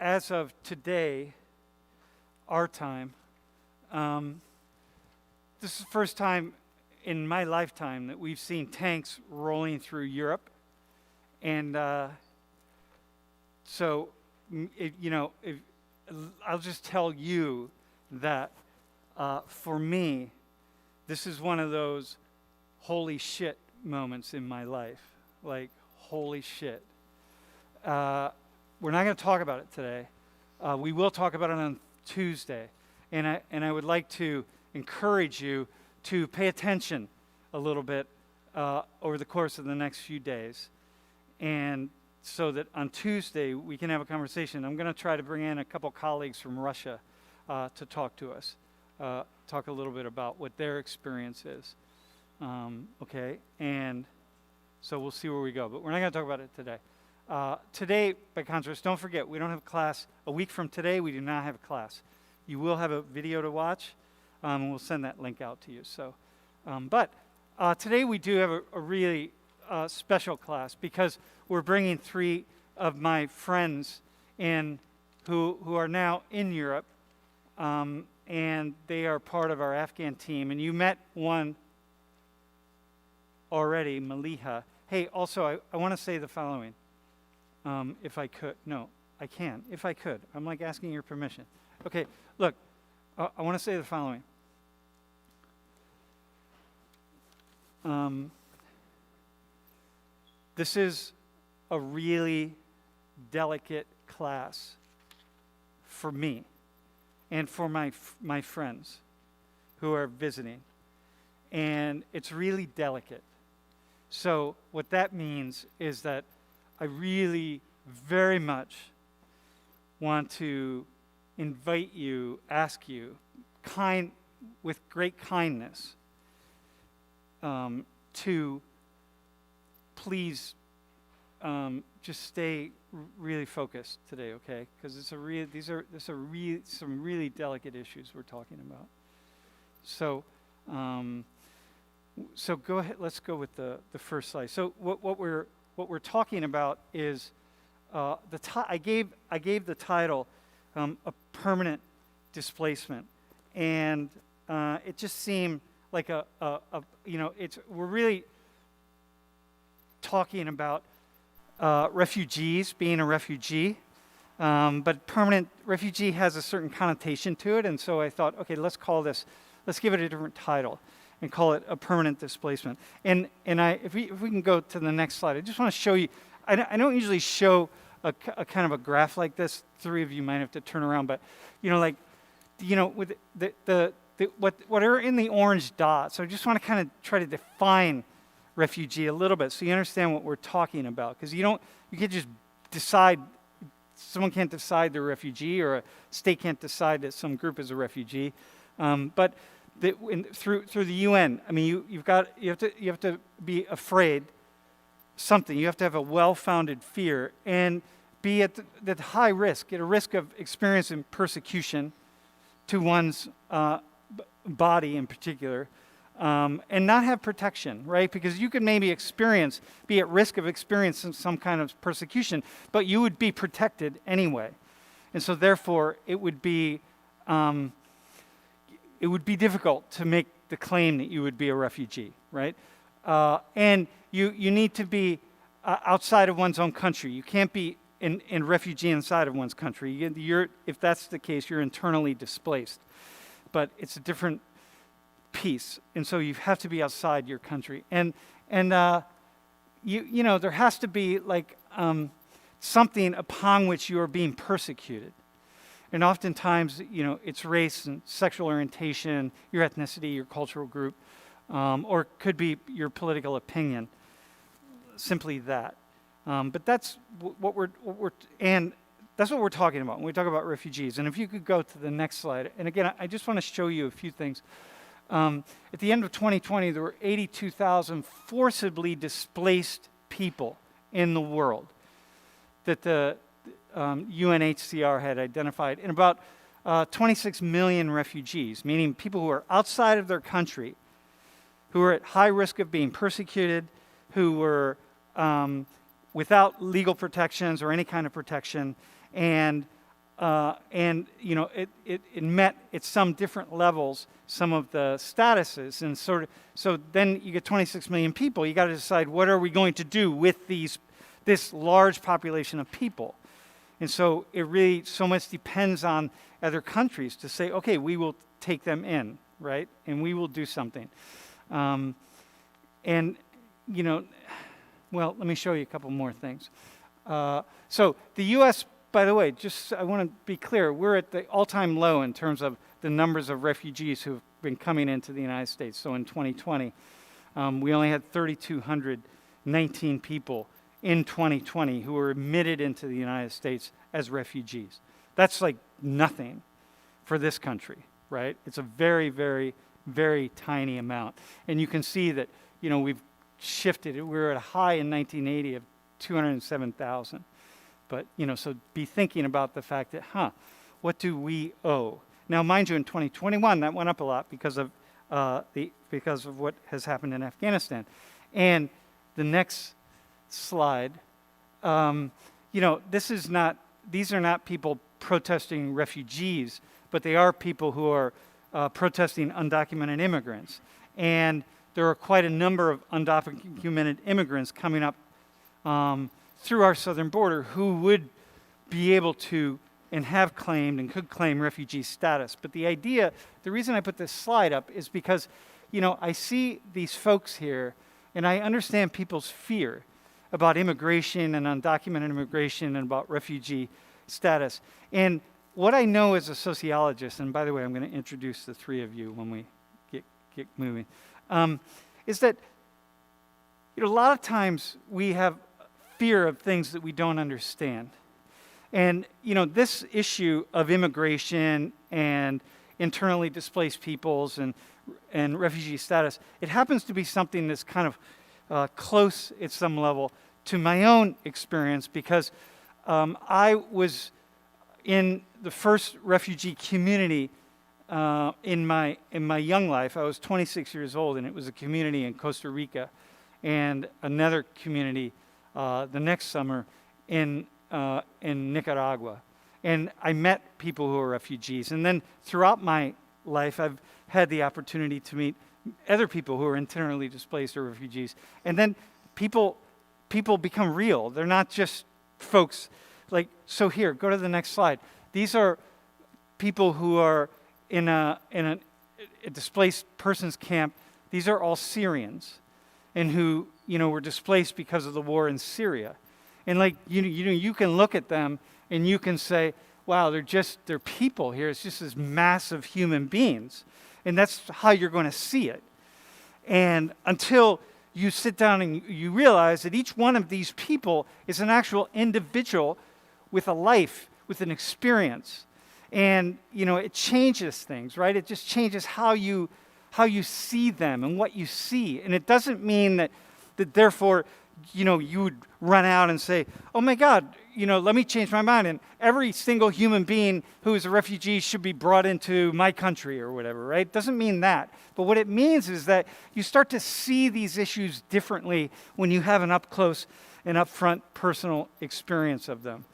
as of today, our time, this is the first time in my lifetime that we've seen tanks rolling through Europe. And so, I'll just tell you that for me, this is one of those holy shit moments in my life. Like, holy shit. We're not going to talk about it today. We will talk about it on Tuesday. And I would like to encourage you to pay attention a little bit over the course of the next few days. And so that on Tuesday we can have a conversation. I'm going to try to bring in a couple colleagues from Russia to talk to us, talk a little bit about what their experience is. Okay? And so we'll see where we go. But we're not going to talk about it today. Today, by contrast, don't forget, we don't have class. A week from today, we do not have a class. You will have a video to watch, and we'll send that link out to you. So, but today we do have a really special class because we're bringing 3 of my friends in who are now in Europe, and they are part of our Afghan team. And you met one already, Maliha. Hey, also, I want to say the following. If I could. No, I can. If I could. I'm like asking your permission. Okay, look, I want to say the following. This is a really delicate class for me and for my friends who are visiting. And it's really delicate. So what that means is that I really very much want to invite you, ask you, with great kindness, to please just stay really focused today, okay? Because these are some really delicate issues we're talking about. So, so go ahead. Let's go with the first slide. So what we're talking about is I gave the title a permanent displacement, and it just seemed like we're really talking about refugees being a refugee, but permanent refugee has a certain connotation to it, and so I thought, okay, let's give it a different title and call it a permanent displacement. And if we can go to the next slide, I just want to show you. I don't usually show a kind of a graph like this. 3 of you might have to turn around, but with what are in the orange dots. So I just want to kind of try to define refugee a little bit so you understand what we're talking about, because you can't just decide. Someone can't decide they're a refugee, or a state can't decide that some group is a refugee. But through the UN, I mean, you have to be afraid something. You have to have a well-founded fear and be at high risk, at a risk of experiencing persecution to one's body in particular, and not have protection, right? Because you could maybe be at risk of experiencing some kind of persecution, but you would be protected anyway. And so therefore, it would be difficult to make the claim that you would be a refugee, right? And you need to be outside of one's own country. You can't be in refugee inside of one's country. If that's the case, you're internally displaced. But it's a different piece, and so you have to be outside your country. And there has to be like something upon which you are being persecuted. And oftentimes, it's race and sexual orientation, your ethnicity, your cultural group, or it could be your political opinion. Simply that. But that's what we're talking about when we talk about refugees. And if you could go to the next slide. And again, I just want to show you a few things. At the end of 2020, there were 82,000 forcibly displaced people in the world that the UNHCR had identified, and about 26 million refugees, meaning people who are outside of their country, who are at high risk of being persecuted, who were without legal protections or any kind of protection, and you know, it met at some different levels some of the statuses, and so then you get 26 million people. You got to decide, what are we going to do with this large population of people? And so it really so much depends on other countries to say, okay, we will take them in, right? And we will do something. And you know, well, let me show you a couple more things. So the U.S., by the way, just I want to be clear, we're at the all-time low in terms of the numbers of refugees who've been coming into the United States. So in 2020, we only had 3,219 people in 2020 who were admitted into the United States as refugees. That's like nothing for this country, right? It's a very, very, very tiny amount. And you can see that, you know, we've shifted. We were at a high in 1980 of 207,000. But, you know, so be thinking about the fact that, what do we owe? Now, mind you, in 2021, that went up a lot because of what has happened in Afghanistan. And the next slide, you know, these are not people protesting refugees, but they are people who are protesting undocumented immigrants. And there are quite a number of undocumented immigrants coming up through our southern border who would be able to and have claimed and could claim refugee status. But the reason I put this slide up is because, you know, I see these folks here and I understand people's fear about immigration and undocumented immigration and about refugee status. And what I know as a sociologist, and by the way, I'm going to introduce the three of you when we get moving, is that, you know, a lot of times we have fear of things that we don't understand. And, you know, this issue of immigration and internally displaced peoples and refugee status, it happens to be something that's kind of close at some level to my own experience, because I was in the first refugee community in my young life. I was 26 years old, and it was a community in Costa Rica and another community the next summer in Nicaragua. And I met people who are refugees. And then throughout my life, I've had the opportunity to meet other people who are internally displaced or refugees. And then people become real. They're not just folks like, so here, go to the next slide. These are people who are in a displaced persons camp. These are all Syrians, and who, you know, were displaced because of the war in Syria. And like, you can look at them and you can say, wow, they're people here. It's just this massive human beings. And that's how you're going to see it. And until you sit down and you realize that each one of these people is an actual individual with a life, with an experience. And, you know, it changes things, right? It just changes how you see them and what you see. And it doesn't mean that therefore, you know, you would run out and say, oh my God, you know, let me change my mind, and every single human being who is a refugee should be brought into my country or whatever, right? It doesn't mean that. But what it means is that you start to see these issues differently when you have an up-close and upfront personal experience of them,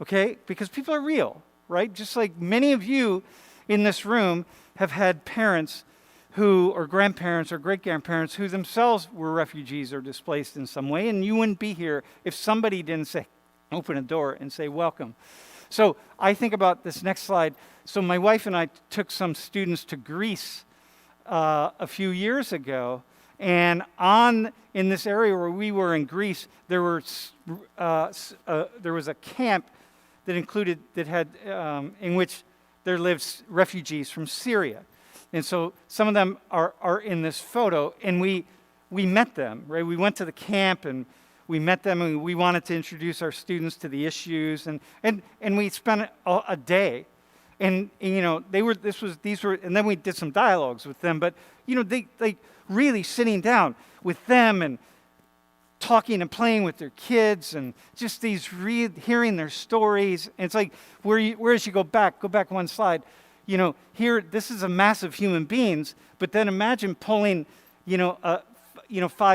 okay? Because people are real, right? Just like many of you in this room have had parents who, or grandparents or great-grandparents who themselves were refugees or displaced in some way, and you wouldn't be here if somebody didn't say, open a door and say, welcome. So I think about this next slide. So my wife and I took some students to Greece a few years ago, and in this area where we were in Greece, there was a camp that had in which there lived refugees from Syria. And so some of them are in this photo, and we met them, right? We went to the camp and we met them, and we wanted to introduce our students to the issues, and we spent a day, and you know, and then we did some dialogues with them, but you know, they really sitting down with them and talking and playing with their kids, and just hearing their stories. And it's like, whereas you go back one slide, you know, here, this is a mass of human beings, but then imagine pulling, 5,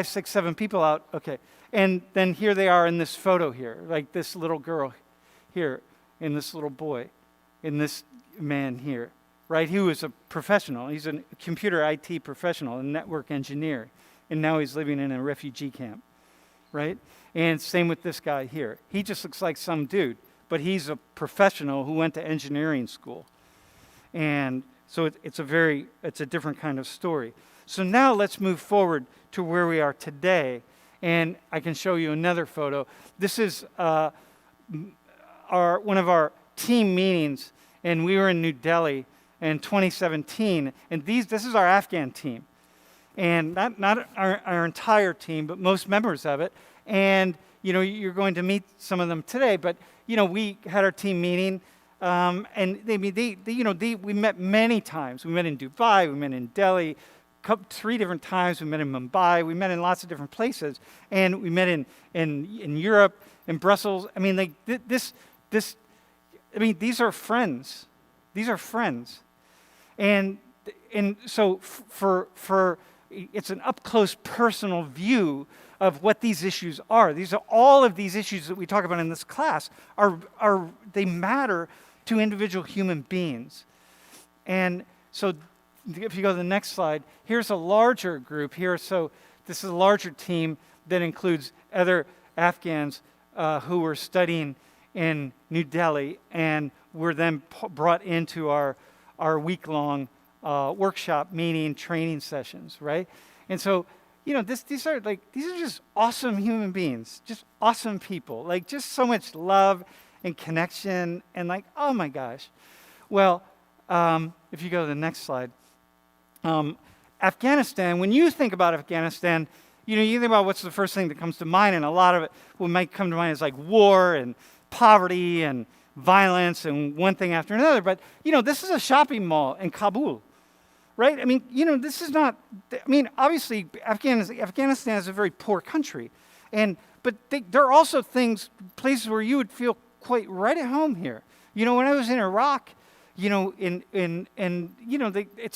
6, 7 people out, okay, And then here they are in this photo here, like this little girl here, and this little boy, and this man here, right? He was a professional. He's a computer IT professional, a network engineer, and now he's living in a refugee camp, right? And same with this guy here. He just looks like some dude, but he's a professional who went to engineering school. And so it's a different kind of story. So now let's move forward to where we are today. And I can show you another photo. This is one of our team meetings, and we were in New Delhi in 2017. And this is our Afghan team. And not our entire team, but most members of it. And, you're going to meet some of them today. But, we had our team meeting. And we met many times. We met in Dubai, we met in Delhi, 3 different times. We met in Mumbai. We met in lots of different places, and we met in Europe, in Brussels. I mean, these are friends. These are friends, and so for it's an up close, personal view of what these issues are. All of these issues that we talk about in this class they matter to individual human beings. And so if you go to the next slide, here's a larger group here. So this is a larger team that includes other Afghans who were studying in New Delhi and were then brought into our week-long workshop meeting training sessions, right? And so, these are just awesome human beings, just awesome people, just so much love and connection, and oh my gosh. Well, if you go to the next slide, Afghanistan, when you think about Afghanistan, you think about what's the first thing that comes to mind, and a lot of it, what might come to mind is war and poverty and violence and one thing after another. But, this is a shopping mall in Kabul, right? I mean, this is not, obviously Afghanistan is a very poor country, but there are also places where you would feel quite right at home here. When I was in Iraq, it's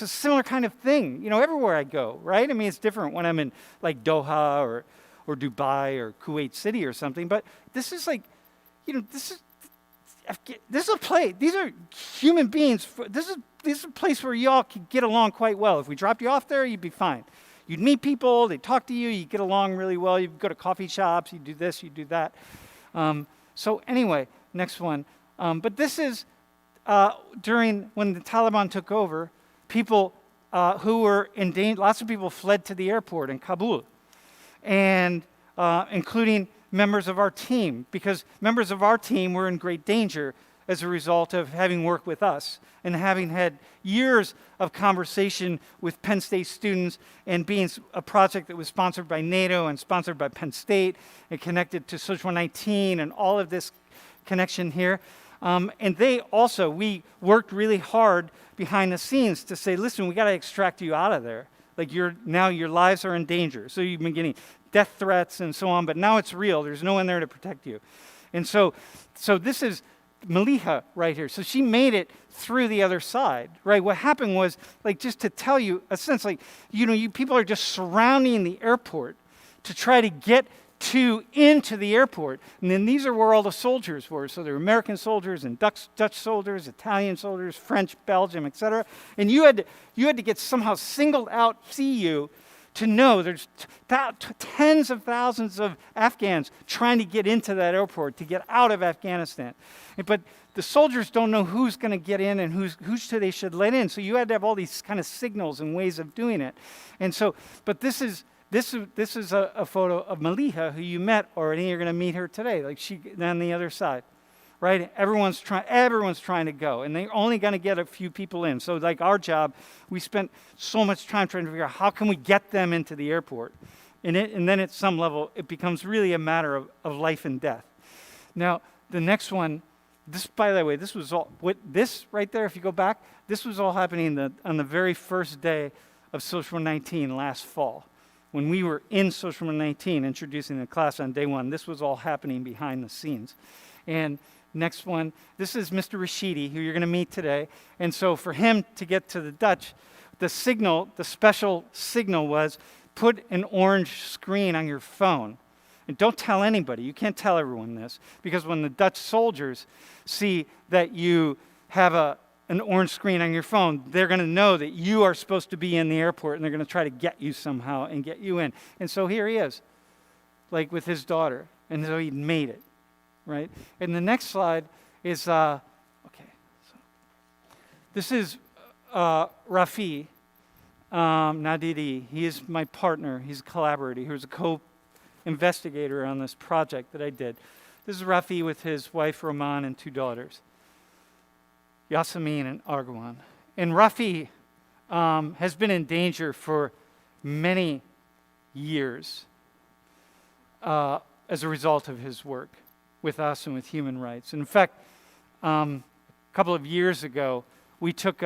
a similar kind of thing, everywhere I go, right? it's different when I'm in Doha or Dubai or Kuwait City or something, but this is this is a place, these are human beings. This is a place where y'all could get along quite well. If we dropped you off there, you'd be fine. You'd meet people, they'd talk to you, you'd get along really well, you'd go to coffee shops, you'd do this, you'd do that. So anyway, next one. But this is when the Taliban took over, people who were in danger, lots of people fled to the airport in Kabul, and including members of our team, because members of our team were in great danger as a result of having worked with us and having had years of conversation with Penn State students and being a project that was sponsored by NATO and sponsored by Penn State and connected to Social 19 and all of this connection here. And we worked really hard behind the scenes to say, listen, we got to extract you out of there. Now your lives are in danger. So you've been getting death threats and so on, but now it's real. There's no one there to protect you. And so this is Maliha right here. So she made it through the other side, right? What happened was, just to tell you, essentially, you people are just surrounding the airport to try to get into the airport. And then these are where all the soldiers were. So there were American soldiers and Dutch soldiers, Italian soldiers, French, Belgium, etc. And you had to get somehow singled out, CU, to know there's tens of thousands of Afghans trying to get into that airport, to get out of Afghanistan. But the soldiers don't know who's going to get in and who they should let in. So you had to have all these kind of signals and ways of doing it. And so, but this is a photo of Maliha, who you met already. You're going to meet her today. She on the other side, right? Everyone's trying to go, and they're only going to get a few people in. So our job, we spent so much time trying to figure out how can we get them into the airport, and then at some level it becomes really a matter of life and death. Now the next one, by the way, this was all this right there. If you go back, this was all happening on the very first day of Social 19 last fall. When we were in Social 19 introducing the class on day one, this was all happening behind the scenes. And next one, this is Mr. Rashidi, who you're going to meet today. And so for him to get to the Dutch, the special signal was put an orange screen on your phone. And don't tell anybody. You can't tell everyone this, because when the Dutch soldiers see that you have an orange screen on your phone, they're going to know that you are supposed to be in the airport, and they're going to try to get you somehow and get you in. And so here he is, like with his daughter. And so he made it, right? And the next slide is, so this is Rafi Nadiri. He is my partner. He's a collaborator. He was a co-investigator on this project that I did. This is Rafi with his wife, Roman, and 2 daughters, Yasemin and Argwan. And Rafi has been in danger for many years as a result of his work with us and with human rights. In fact, a couple of years ago, we took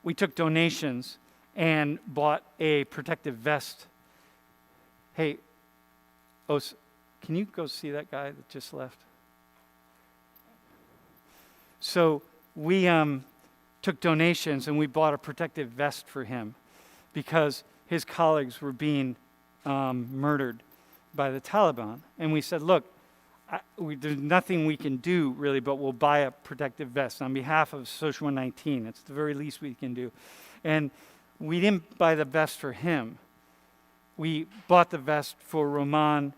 we took donations and bought a protective vest. Hey, Os, can you go see that guy that just left? So we took donations and we bought a protective vest for him because his colleagues were being murdered by the Taliban. And we said, look, there's nothing we can do really, but we'll buy a protective vest on behalf of Social 119. It's the very least we can do. And we didn't buy the vest for him. We bought the vest for Roman,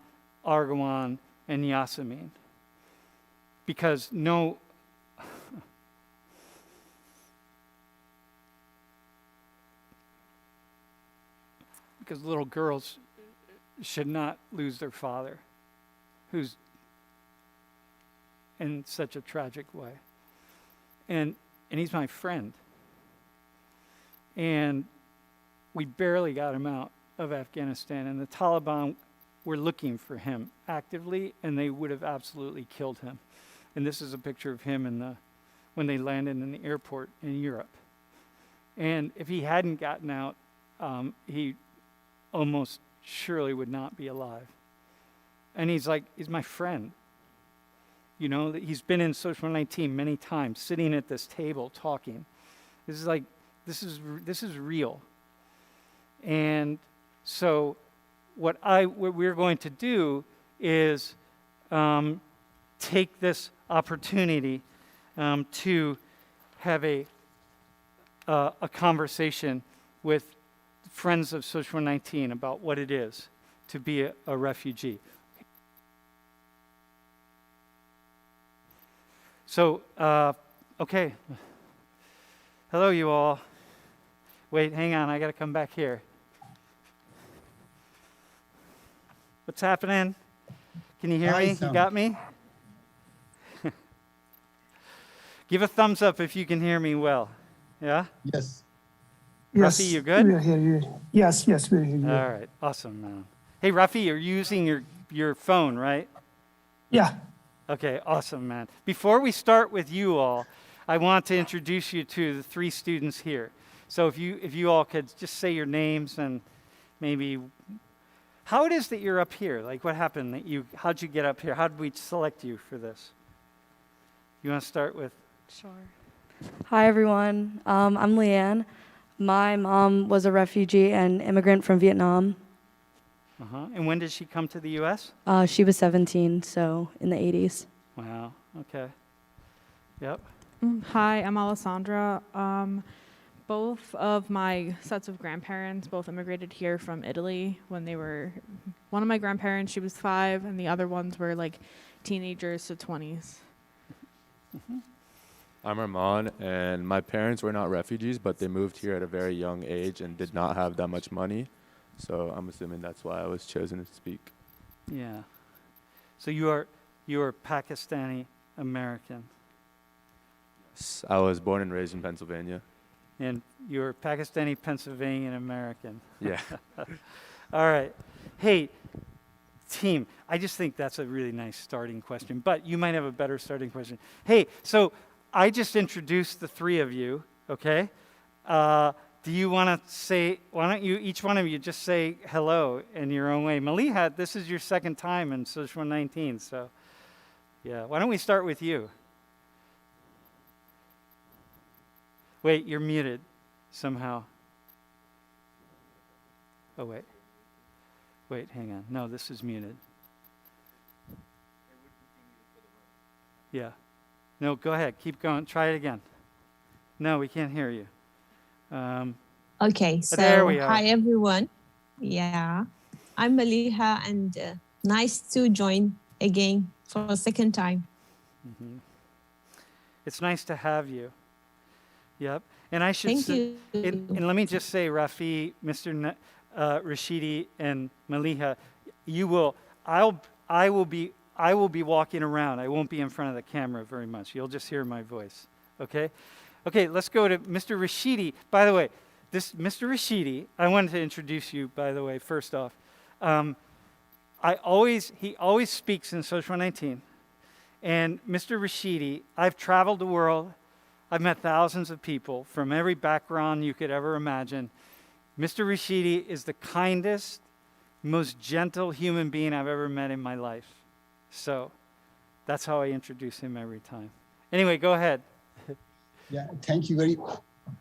Argwan, and Yasemin. Because because little girls should not lose their father, who's in such a tragic way. And he's my friend. And we barely got him out of Afghanistan, and the Taliban were looking for him actively, and they would have absolutely killed him. And this is a picture of him when they landed in the airport in Europe. And if he hadn't gotten out, he almost surely would not be alive. And he's my friend. You know, he's been in Social 19 many times, sitting at this table talking. This is real. And so what we're going to do is take this opportunity to have a conversation with friends of Social 19 about what it is to be a refugee. So, okay. Hello, you all. Wait, hang on. I got to come back here. What's happening? Can you hear me? Sam. You got me? Give a thumbs up if you can hear me well. Yeah? Yes. Rafi, you good? We'll hear you. Yes, we'll hear you. All right. Awesome, man. Hey, Rafi, you're using your phone, right? Yeah. Okay, awesome, man. Before we start with you all, I want to introduce you to the 3 students here. So if you all could just say your names and maybe how it is that you're up here. Like what happened how'd you get up here? How did we select you for this? You want to start with? Sure. Hi, everyone. I'm Leanne. My mom was a refugee and immigrant from Vietnam. And when did she come to the U.S.? She was 17, so in the 80s. Wow, okay. Yep. Hi, I'm Alessandra. Both of my sets of grandparents both immigrated here from Italy when they were, one of my grandparents, she was 5, and the other ones were like teenagers to 20s. Mm-hmm. I'm Ramon, and my parents were not refugees, but they moved here at a very young age and did not have that much money. So I'm assuming that's why I was chosen to speak. Yeah. So you are Pakistani American. I was born and raised in Pennsylvania. And you're Pakistani Pennsylvanian American. Yeah. All right. Hey, team, I just think that's a really nice starting question, but you might have a better starting question. Hey, so I just introduced the 3 of you, okay? Do you want to say, why don't you, each one of you, just say hello in your own way? Maliha, this is your second time in Social 19, so yeah. Why don't we start with you? Wait, you're muted somehow. Oh, wait. Wait, hang on. No, this is muted. Yeah. No, go ahead. Keep going. Try it again. No, we can't hear you. Okay, There so we are. hi everyone. Yeah, I'm Maliha and nice to join again for a second time. Mm-hmm. It's nice to have you. Yep. And I should Thank say, you. and let me just say, Rafi, Mr. Rashidi, and Maliha, I will be walking around. I won't be in front of the camera very much. You'll just hear my voice. Okay? Okay, let's go to Mr. Rashidi. By the way, this Mr. Rashidi, I wanted to introduce you, by the way, first off. He always speaks in Social 19. And Mr. Rashidi, I've traveled the world. I've met thousands of people from every background you could ever imagine. Mr. Rashidi is the kindest, most gentle human being I've ever met in my life. So that's how I introduce him every time. Anyway, go ahead. Yeah, thank you very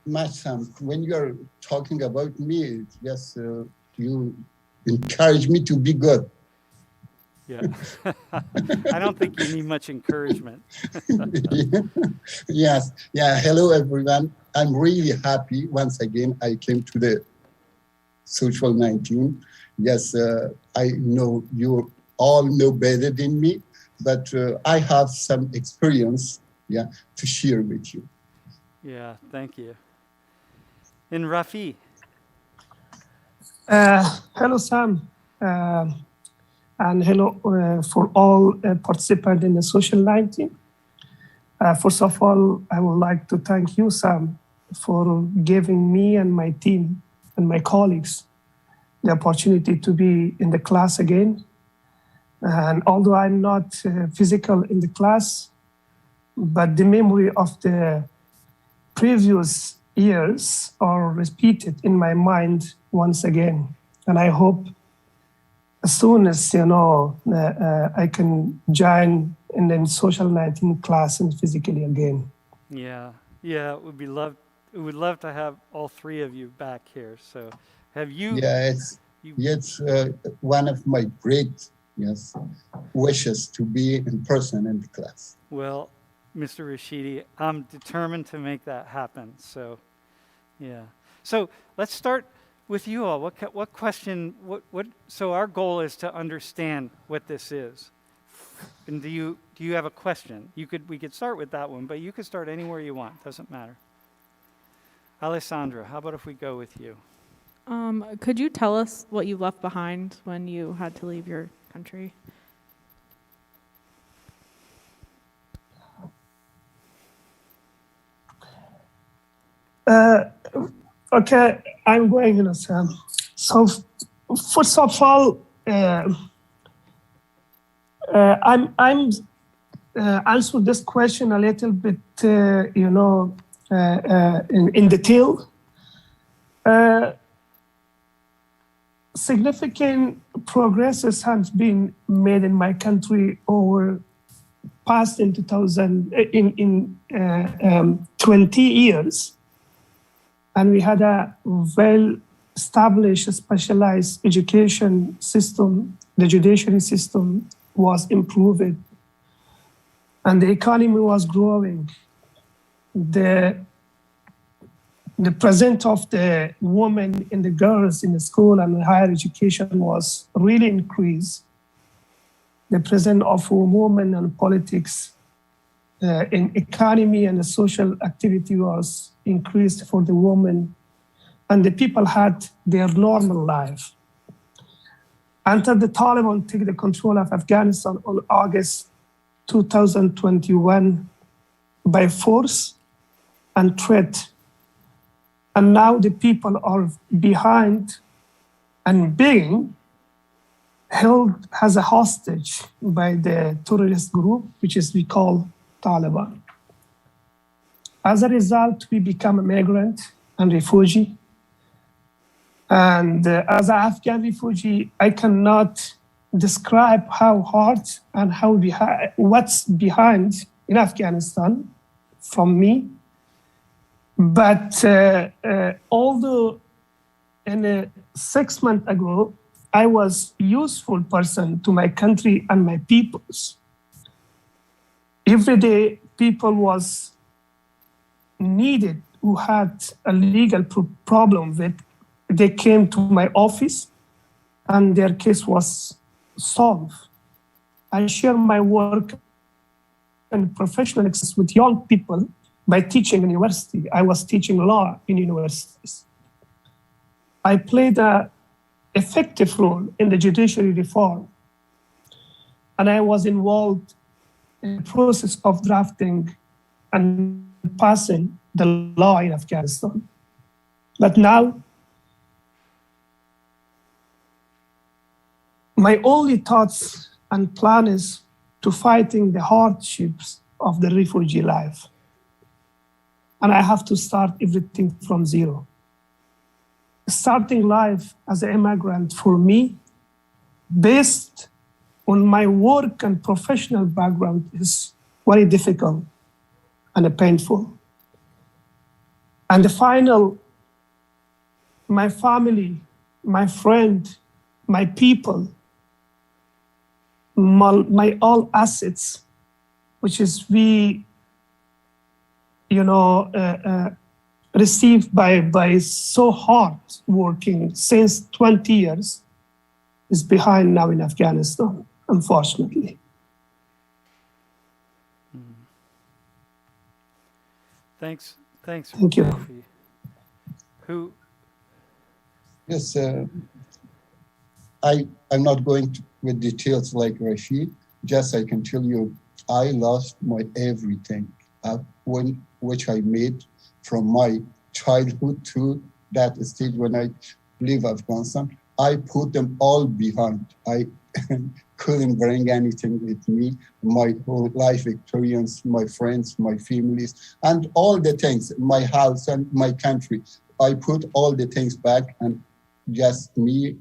much, Sam. When you are talking about me, yes, you encourage me to be good. Yeah. I don't think you need much encouragement. Yes. Yeah. Hello, everyone. I'm really happy. Once again, I came to the Social 19. Yes, I know you all know better than me, but I have some experience, yeah, to share with you. Yeah, thank you. And Rafi. Hello, Sam. And hello for all participants in the Social 19. First of all, I would like to thank you, Sam, for giving me and my team and my colleagues the opportunity to be in the class again. And although I'm not physical in the class, but the memory of the previous years are repeated in my mind once again. And I hope as soon as, I can join in the Social 19 class and physically again. Yeah, it would love to have all three of you back here. So have you? Yeah, it's one of my great wishes to be in person in the class. Well, Mr. Rashidi, I'm determined to make that happen. So, yeah. So let's start with you all. What question? So our goal is to understand what this is. And do you have a question? We could start with that one, but you could start anywhere you want. Doesn't matter. Alessandra, how about if we go with you? Could you tell us what you left behind when you had to leave your country? Okay, I'm going, Sam. So first of all, I'm answer this question a little bit, in detail. Significant progresses have been made in my country over past in 20 years. And we had a well-established, specialized education system. The judiciary system was improved, and the economy was growing. The presence of the women and the girls in the school and higher education was really increased. The presence of women in politics, in economy and the social activity was increased for the women, and the people had their normal life. Until the Taliban took the control of Afghanistan on August 2021 by force and threat. And now the people are behind and being held as a hostage by the terrorist group, which is we call Taliban. As a result, we become a migrant and refugee. And as an Afghan refugee, I cannot describe how hard and what's behind in Afghanistan from me. But although and 6 months ago, I was useful person to my country and my peoples. Every day, people was needed who had a legal problem with. They came to my office, and their case was solved. I share my work and professional experience with young people by teaching in university. I was teaching law in universities. I played an effective role in the judiciary reform, and I was involved in the process of drafting and passing the law in Afghanistan. But now, my only thoughts and plan is to fighting the hardships of the refugee life. And I have to start everything from zero. Starting life as an immigrant for me, based on my work and professional background, is very difficult and painful. And the final, my family, my friend, my people, my all assets, which is received by so hard working since 20 years, is behind now in Afghanistan, unfortunately. Thanks. Thank you. Rafi. Who? Yes, I'm not going with details like Rashid. Just I can tell you, I lost my everything, which I made from my childhood to that stage when I leave Afghanistan. I put them all behind. I couldn't bring anything with me. My whole life experience, my friends, my families, and all the things, my house and my country. I put all the things back, and just me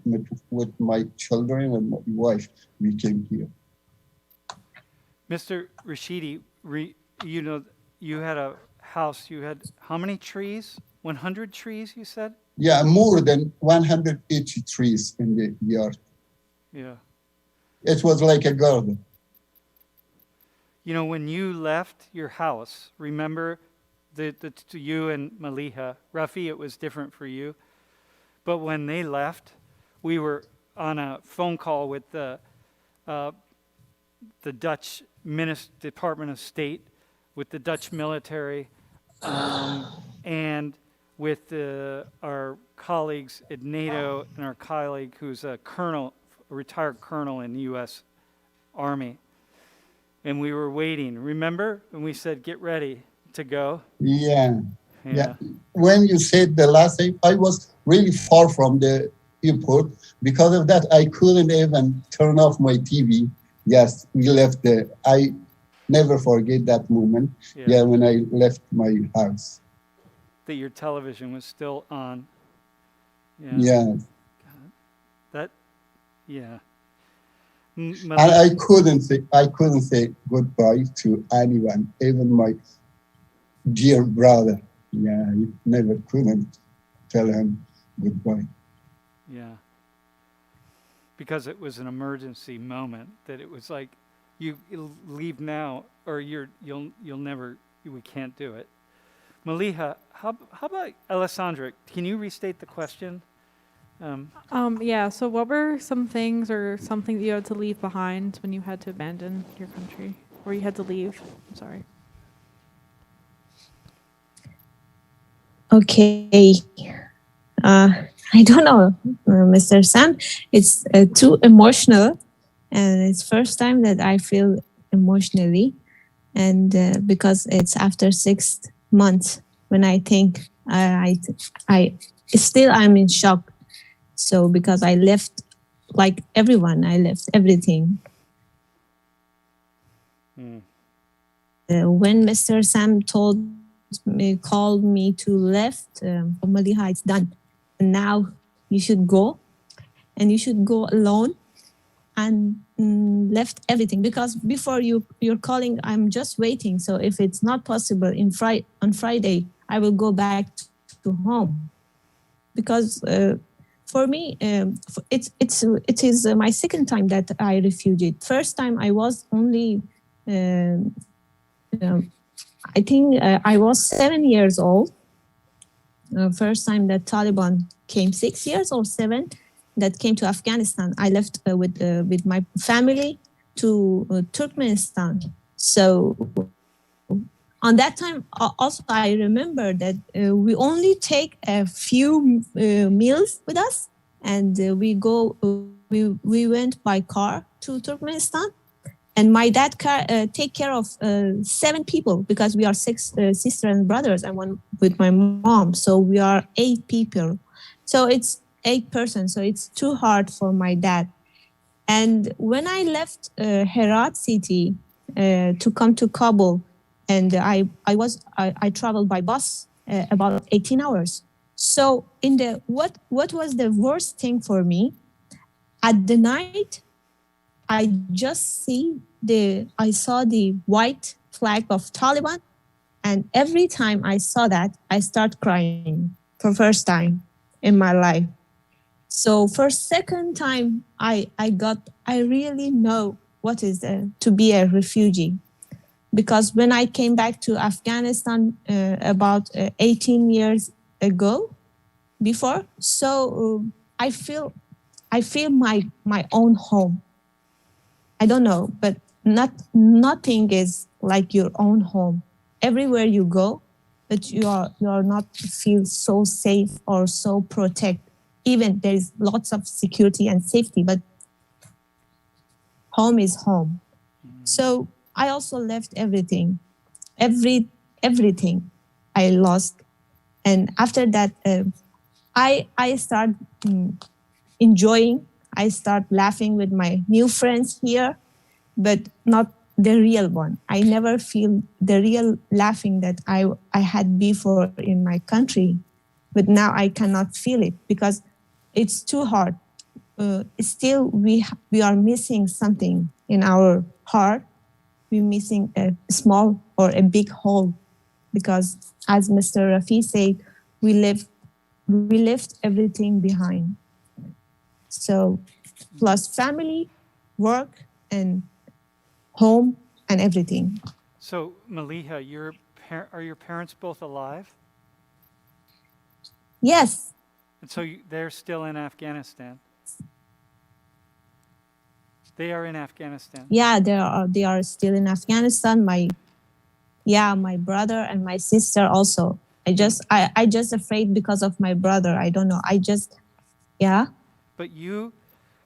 with my children and my wife, we came here. Mr. Rashidi, you had a house, you had how many trees? 100 trees, you said? Yeah, more than 180 trees in the yard. Yeah. It was like a garden. You know, when you left your house, remember to you and Maliha, Rafi, it was different for you. But when they left, we were on a phone call with the Dutch Department of State, with the Dutch military, and with our colleagues at NATO and our colleague who's a colonel, a retired colonel in the U.S. Army. And we were waiting. Remember? And we said, get ready to go. Yeah. When you said the last thing, I was really far from the airport. Because of that, I couldn't even turn off my TV. Yes, we left I never forget that moment. Yeah, when I left my house. That your television was still on. Yeah. And I couldn't say goodbye to anyone, even my dear brother. Yeah, I never couldn't tell him goodbye. Yeah. Because it was an emergency moment, that it was like, you leave now or you'll never, we can't do it. Maliha, how about Alessandra? Can you restate the question? So what were some things or something that you had to leave behind when you had to abandon your country, or you had to leave? I'm sorry. Okay. I don't know, Mr. Sam. It's too emotional, and it's first time that I feel emotionally, and because it's after 6 months when I think I'm in shock. So because I left, like everyone, I left everything. When Mr. Sam called me to left, Maliha, it's done. And now you should go, and you should go alone, and left everything. Because before you're calling, I'm just waiting. So if it's not possible on Friday, I will go back to home. Because for me, it is my second time that I refugeed. First time I was only, um, um, I think I was 7 years old. First time that Taliban came, 6 years or seven, that came to Afghanistan. I left with my family to Turkmenistan. So on that time, also I remember that we only take a few meals with us, and we went by car to Turkmenistan, and my dad take care of 7 people, because we are six sisters and brothers, and one with my mom, so we are 8 people. So it's 8 persons, so it's too hard for my dad. And when I left Herat city to come to Kabul, and I traveled by bus about 18 hours. So what was the worst thing for me? At the night, I saw the white flag of Taliban, and every time I saw that, I start crying for first time in my life. So for second time, I really know what is to be a refugee, because when I came back to Afghanistan about 18 years ago, before, so I feel my own home. I don't know, but nothing is like your own home. Everywhere you go, but you are not feel so safe or so protected. Even there is lots of security and safety, but home is home. So I also left everything, everything I lost, and after that, I start enjoying. I start laughing with my new friends here, but not the real one. I never feel the real laughing that I had before in my country, but now I cannot feel it because it's too hard. Still, we are missing something in our heart. We're missing a small or a big hole, because as Mr. Rafi said, we left everything behind. So plus family, work, and home, and everything. So, Maliha, are your parents both alive? Yes. And so they're still in Afghanistan? They are in Afghanistan? Yeah, they are still in Afghanistan. My brother and my sister also. I just afraid because of my brother. I don't know. Yeah. But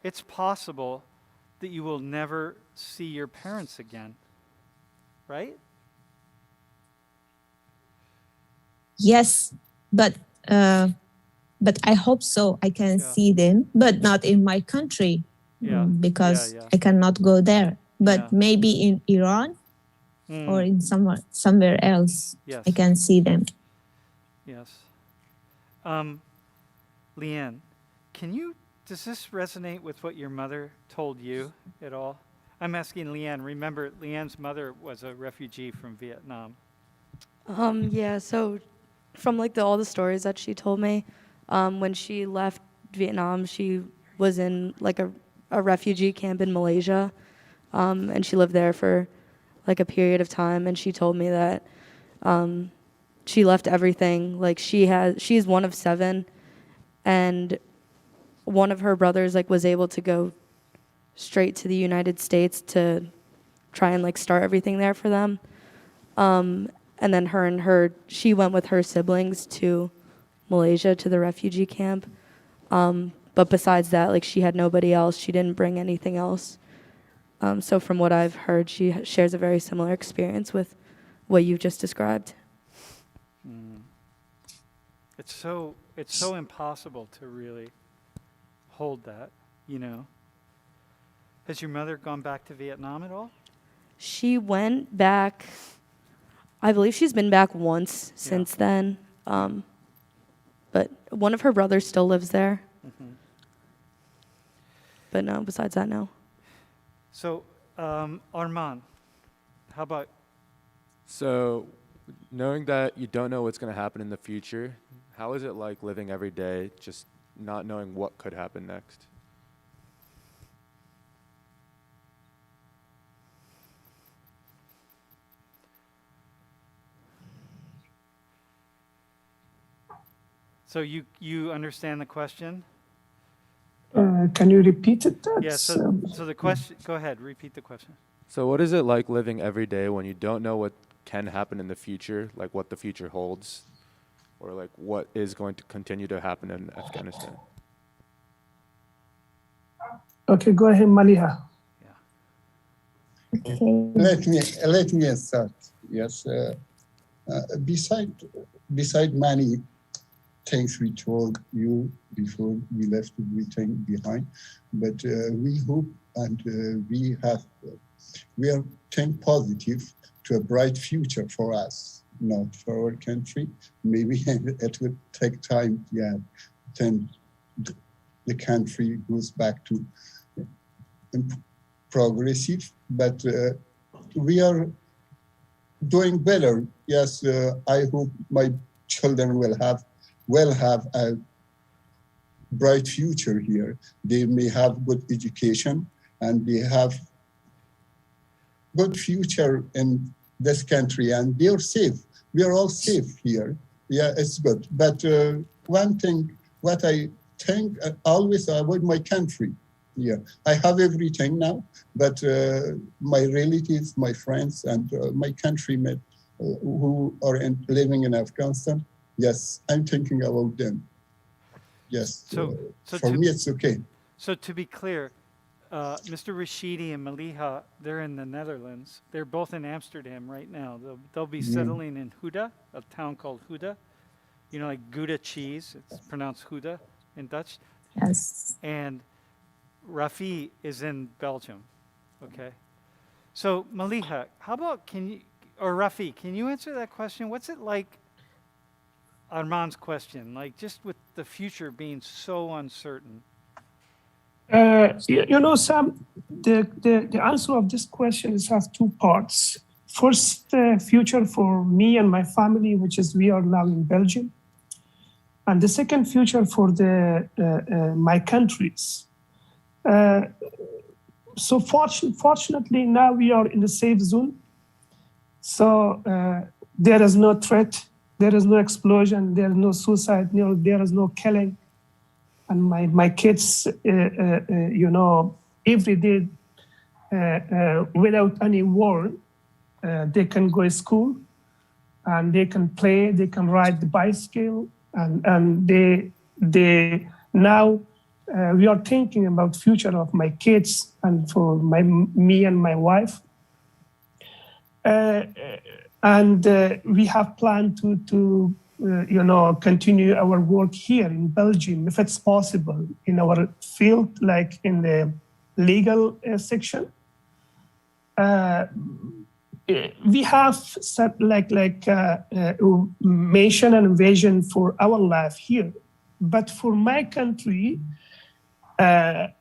it's possible that you will never see your parents again, right? Yes, but I hope so. I can see them, but not in my country, because I cannot go there. But maybe in Iran or in somewhere else, I can see them. Yes. Leanne, does this resonate with what your mother told you at all? I'm asking Leanne. Remember, Leanne's mother was a refugee from Vietnam. Yeah, so from all the stories that she told me, when she left Vietnam, she was in a refugee camp in Malaysia, and she lived there for a period of time, and she told me that she left everything. She's one of 7, and one of her brothers was able to go straight to the United States to try and start everything there for them. And then she went with her siblings to Malaysia to the refugee camp. But besides that, she had nobody else. She didn't bring anything else. So from what I've heard, she shares a very similar experience with what you've just described. It's so impossible to really hold that, Has your mother gone back to Vietnam at all? She went back, I believe she's been back once since then. But one of her brothers still lives there. Mm-hmm. But no, besides that, no. So, Arman, how about? So, knowing that you don't know what's going to happen in the future, how is it like living every day just not knowing what could happen next. So you understand the question? Can you repeat it? Yeah, so the question, go ahead, repeat the question. So what is it like living every day when you don't know what can happen in the future, like what the future holds, or like what is going to continue to happen in Afghanistan? Okay, go ahead, Maliha. Okay. Let me start. Yes. Beside many things we told you before we left everything behind, but we hope and we are think positive to a bright future for us, not for our country. Maybe it will take time, yeah, then the country goes back to progressive, but we are doing better. Yes, I hope my children will have a bright future here. They may have good education and they have good future in this country, and they are safe. We are all safe here. Yeah, it's good. But one thing, what I think, always avoid my country. Yeah, I have everything now, but my relatives, my friends, and my countrymen who are living in Afghanistan, yes, I'm thinking about them. Yes, So for me it's okay. So to be clear, Mr. Rashidi and Maliha, they're in the Netherlands. They're both in Amsterdam right now. They'll be settling in Gouda, a town called Gouda. You know, like Gouda cheese. It's pronounced Gouda in Dutch. Yes. And Rafi is in Belgium. Okay. So Maliha, how about Rafi, can you answer that question? What's it like, Arman's question, like just with the future being so uncertain? You know, Sam, the answer of this question has two parts. First, future for me and my family, which is we are now in Belgium. And the second future for my countries. So fortunately, now we are in the safe zone. So there is no threat, there is no explosion, there is no suicide, there is no killing. And my kids, you know, every day, without any war, they can go to school and they can play, they can ride the bicycle, and they now we are thinking about future of my kids and for me and my wife. And we have planned to you know, continue our work here in Belgium, if it's possible, in our field, like in the legal section. We have set like mission and vision for our life here, but for my country, I'm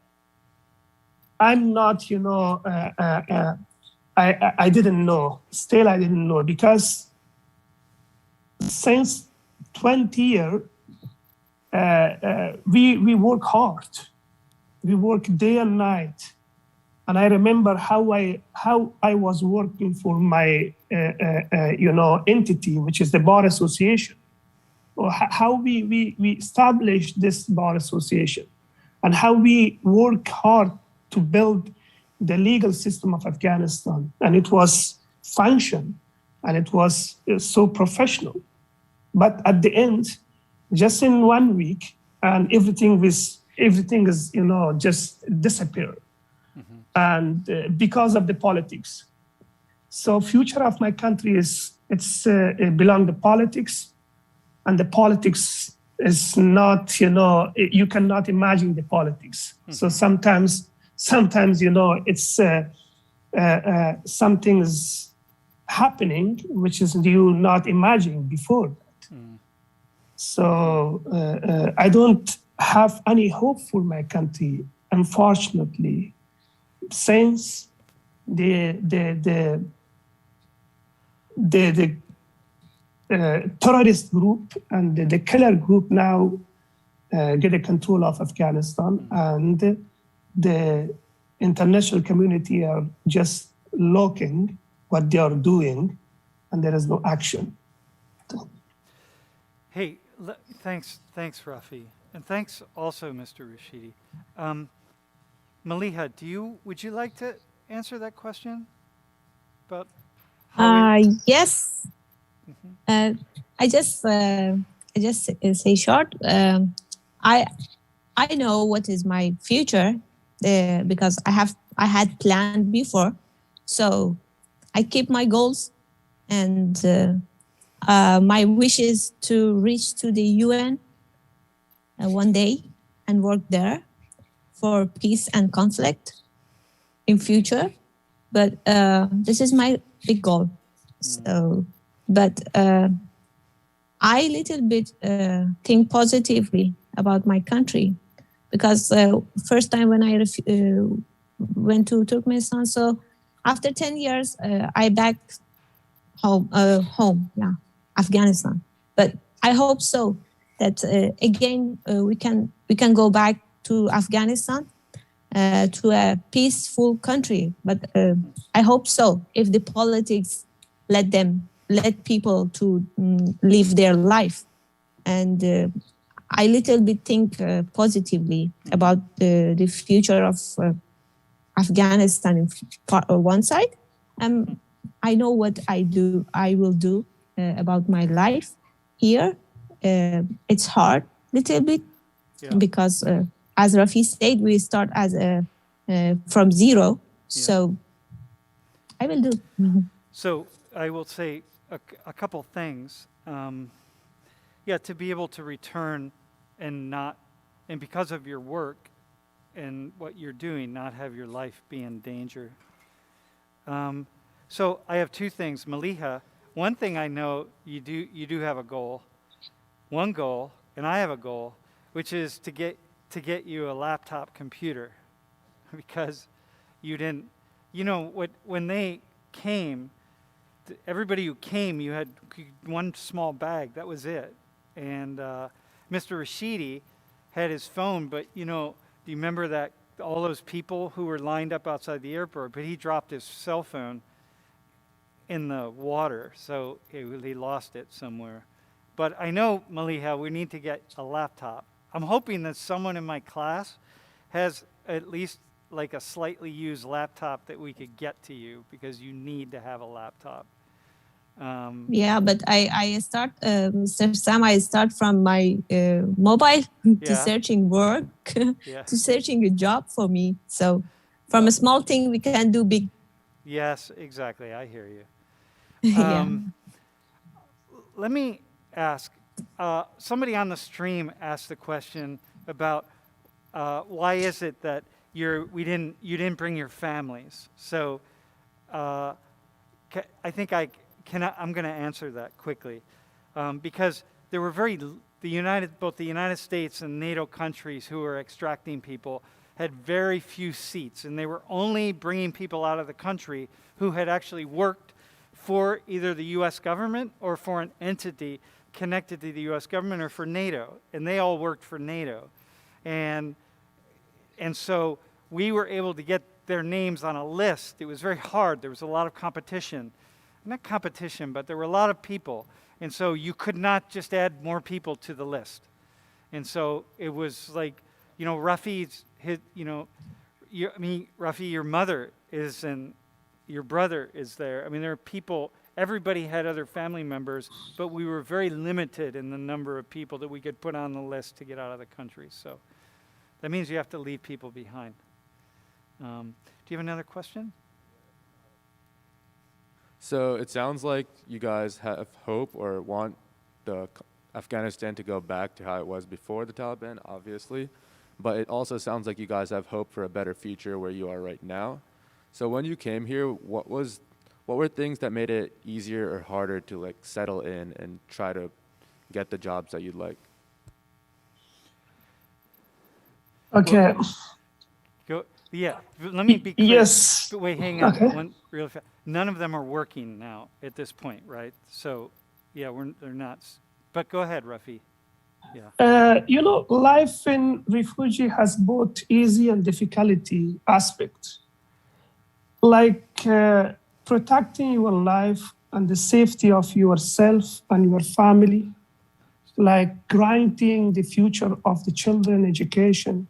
not, you know, I didn't know. Still, I didn't know, because since 20 years, we work hard. We work day and night. And I remember how I was working for my, you know, entity, which is the Bar Association, or how we established this Bar Association, and how we work hard to build the legal system of Afghanistan. And it was function, and it was so professional. But at the end, just in 1 week, and everything is, you know, just disappeared. Mm-hmm. And because of the politics. So future of my country it's belong to politics, and the politics is not, you know, you cannot imagine the politics. Mm-hmm. So sometimes, you know, it's something is happening which is you not imagining before that. Mm. So I don't have any hope for my country, unfortunately, since the terrorist group and the killer group now get a control of Afghanistan, and the international community are just looking what they are doing, and there is no action. Hey, thanks, Rafi, and thanks also, Mr. Rashidi. Maliha, would you like to answer that question about how Yes. I just say short. I know what is my future because I had planned before, so I keep my goals, and my wish is to reach to the UN one day and work there for peace and conflict in future. But this is my big goal. So, but I little bit think positively about my country, because first time when I went to Turkmenistan, so after 10 years I back home, Afghanistan. But I hope so that again we can go back to Afghanistan, to a peaceful country. But I hope so, if the politics let people to live their life. And I little bit think positively about the future of Afghanistan on one side. I know what I will do about my life here. It's hard little bit, because as Rafi said, we start as from zero. So I will do. So I will say a couple things. To be able to return and because of your work and what you're doing, not have your life be in danger. So I have two things. Maliha, one thing I know you do have a goal, one goal, and I have a goal, which is to get you a laptop computer, because you didn't, when they came, everybody who came, you had one small bag, that was it. And Mr. Rashidi had his phone, but do you remember that all those people who were lined up outside the airport, but he dropped his cell phone in the water, so he lost it somewhere. But I know, Maliha, we need to get a laptop. I'm hoping that someone in my class has at least like a slightly used laptop that we could get to you, because you need to have a laptop. But I start, Mr. Sam, I start from my mobile to searching work, to searching a job for me. So from a small thing, we can do big. Yes, exactly. I hear you. Let me ask, somebody on the stream asked the question about why is it that you didn't bring your families? So I think I'm going to answer that quickly, because there were both the United States and NATO countries who were extracting people had very few seats, and they were only bringing people out of the country who had actually worked for either the U.S. government or for an entity connected to the U.S. government or for NATO, and they all worked for NATO. And so we were able to get their names on a list. It was very hard. There was a lot of competition. Not competition, but there were a lot of people. And so you could not just add more people to the list. And so it was like, Rafi's, Rafi, your mother is and your brother is there. I mean, there are people, everybody had other family members, but we were very limited in the number of people that we could put on the list to get out of the country. So that means you have to leave people behind. Do you have another question? So it sounds like you guys have hope or want Afghanistan to go back to how it was before the Taliban, obviously. But it also sounds like you guys have hope for a better future where you are right now. So when you came here, what were things that made it easier or harder to settle in and try to get the jobs that you'd like? Okay. Let me be clear. Yes. But wait, hang on. Okay. One real fast. None of them are working now at this point, right? So, they're not. But go ahead, Rafi. Life in refugee has both easy and difficulty aspects. Like protecting your life and the safety of yourself and your family, like granting the future of the children education,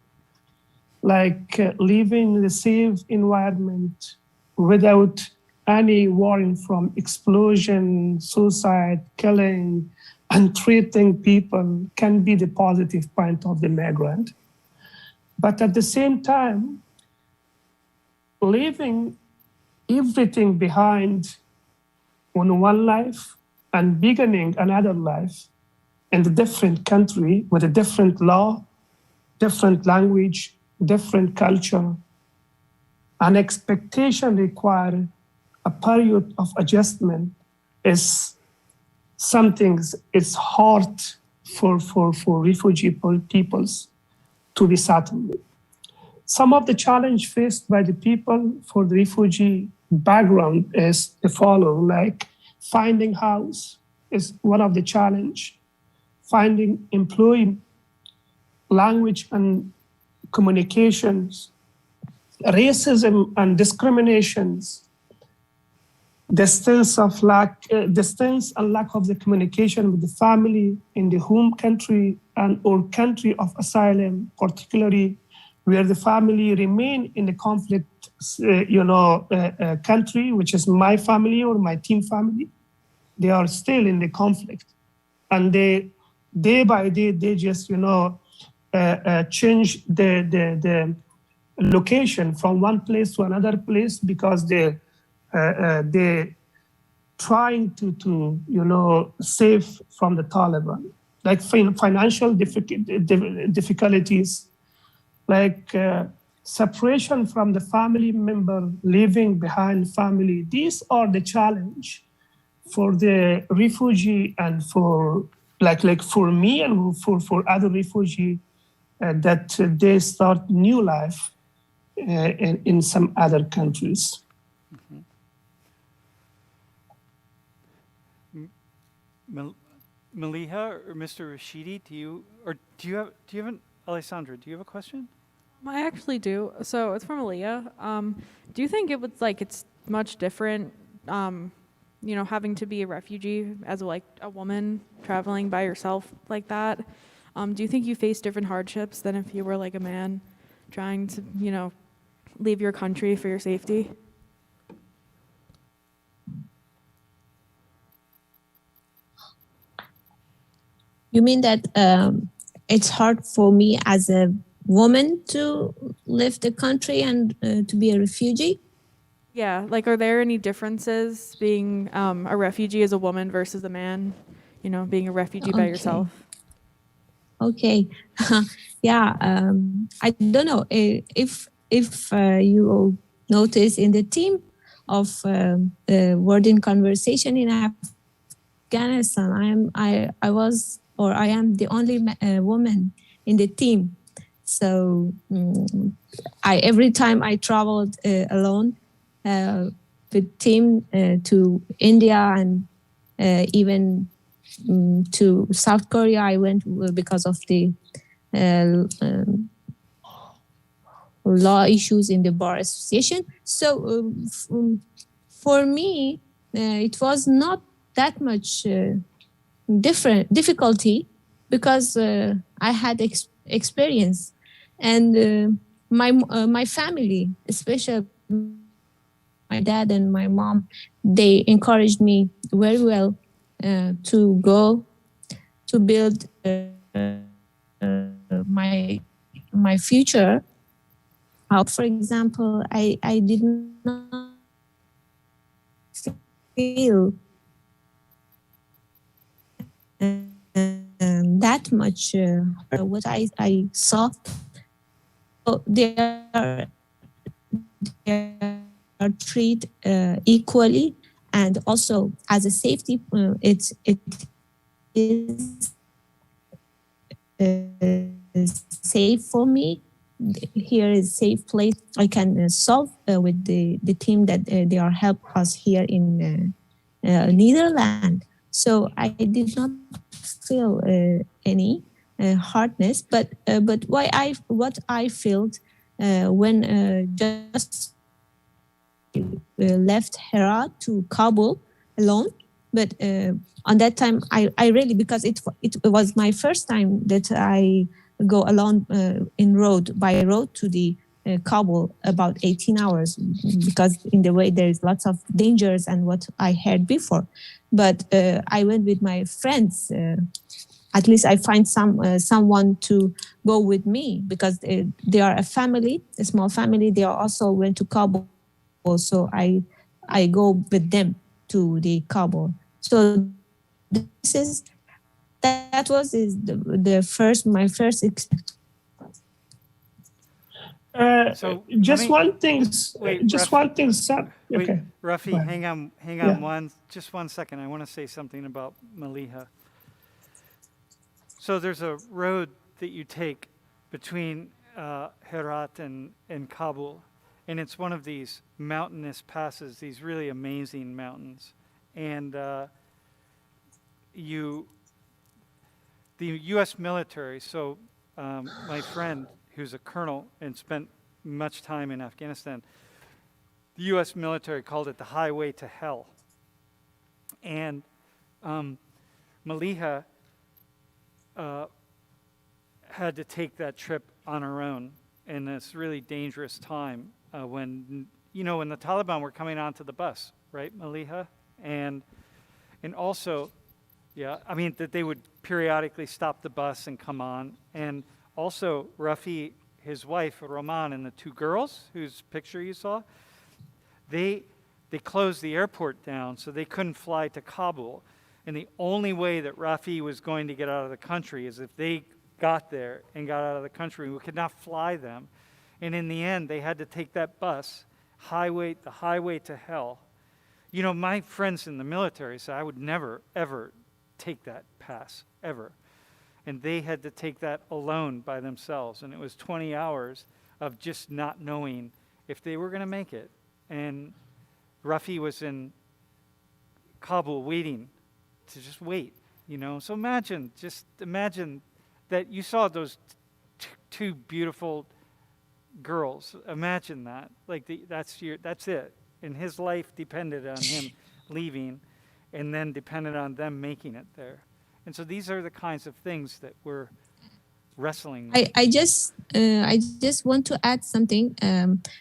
like living in a safe environment without any warning from explosion, suicide, killing, and treating people can be the positive point of the migrant. But at the same time, leaving everything behind on one life and beginning another life in a different country with a different law, different language, different culture, an expectation require a period of adjustment is something it's hard for refugee peoples to be settled. Some of the challenge faced by the people for the refugee background is the following, like finding house is one of the challenge, finding employment, language and communications, racism and discriminations, distance and lack of the communication with the family in the home country and or country of asylum, particularly where the family remain in the conflict, country, which is my family or my team family. They are still in the conflict, and they day by day they just change the location from one place to another place because they trying to save from the Taliban, like financial difficulties, like separation from the family member, leaving behind family. These are the challenge for the refugee and for like for me and for other refugee that they start new life in some other countries. Maliha or Mr. Rashidi, do you have Alessandra, do you have a question? I actually do. So it's from Aaliyah. Do you think it's much different, having to be a refugee as a woman traveling by yourself like that? Do you think you face different hardships than if you were like a man trying to, leave your country for your safety? You mean that it's hard for me as a woman to leave the country and to be a refugee? Yeah, are there any differences being a refugee as a woman versus a man, being a refugee by yourself? Okay. Yeah, I don't know if you notice in the team of the wording conversation in Afghanistan, I am the only woman in the team. So every time I traveled alone with team to India and even to South Korea, I went because of the law issues in the bar association. So for me, it was not that much difficulty because I had experience, and my family, especially my dad and my mom, they encouraged me very well to go to build my future. For example, I did not feel that much what I saw. So they are treated equally, and also as a safety, it is safe for me. Here is a safe place. I can solve with the team that they are help us here in Netherlands. So I did not feel any hardness. But what I felt when just left Herat to Kabul alone. But on that time, I really, because it was my first time that I go alone by road to the Kabul, about 18 hours, because in the way there's lots of dangers and what I heard before. But I went with my friends. At least I find someone to go with me, because they are a family, a small family. They also went to Kabul, so I go with them to the Kabul. So that was my first experience. So Just let me- one thing. Wait, Just Rafi. one thing, Sam. Wait, Okay. Rafi, Go ahead. hang Yeah. on just one second. I want to say something about Maliha. So there's a road that you take between Herat and Kabul, and it's one of these mountainous passes, these really amazing mountains. And the U.S. military, so my friend who's a colonel and spent much time in Afghanistan, the U.S. military called it the highway to hell. And Maliha had to take that trip on her own in this really dangerous time when the Taliban were coming onto the bus, right, Maliha? And also, yeah, I mean, that they would periodically stop the bus and come on. And also, Rafi, his wife, Roman, and the two girls whose picture you saw, they closed the airport down, so they couldn't fly to Kabul. And the only way that Rafi was going to get out of the country is if they got there and got out of the country. We could not fly them. And in the end, they had to take that bus, the highway to hell. My friends in the military said I would never, ever take that pass, ever. And they had to take that alone by themselves. And it was 20 hours of just not knowing if they were going to make it. And Rafi was in Kabul waiting to just wait, So imagine that you saw those two beautiful girls. Imagine that. That's it. And his life depended on him leaving, and then depended on them making it there. And so these are the kinds of things that we're wrestling with. I just want to add something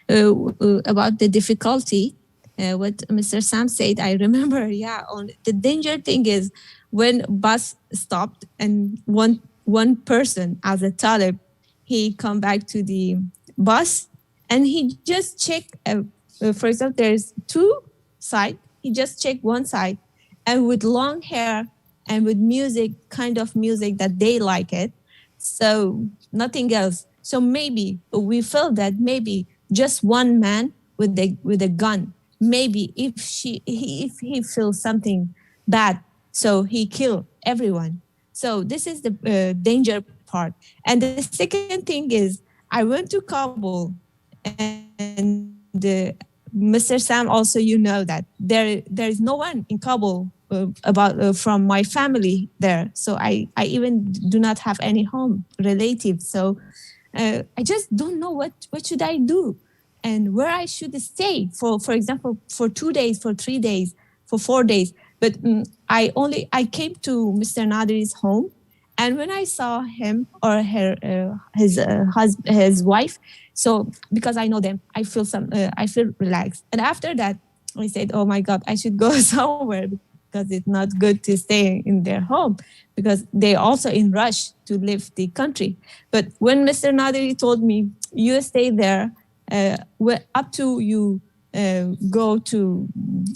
about the difficulty. What Mr. Sam said, I remember. Yeah, the danger thing is when bus stopped and one person as a Talib, he come back to the bus and he just checked. For example, there's two sides. He just checked one side, and with long hair and with kind of music that they like it. So nothing else. So maybe we felt that maybe just one man with a gun, maybe if he feels something bad, so he kill everyone. So this is the danger part. And the second thing is, I went to Kabul, and Mr. Sam, also that there is no one in Kabul from my family there. So I even do not have any home relatives. So I just don't know what should I do and where I should stay for example, for 2 days, for 3 days, for 4 days. But I came to Mr. Nadiri's home, and when I saw him or his wife, so because I know them, I feel relaxed. And after that, I said, "Oh my God, I should go somewhere because it's not good to stay in their home because they also in rush to leave the country." But when Mr. Nadiri told me, "You stay there up to you." Go to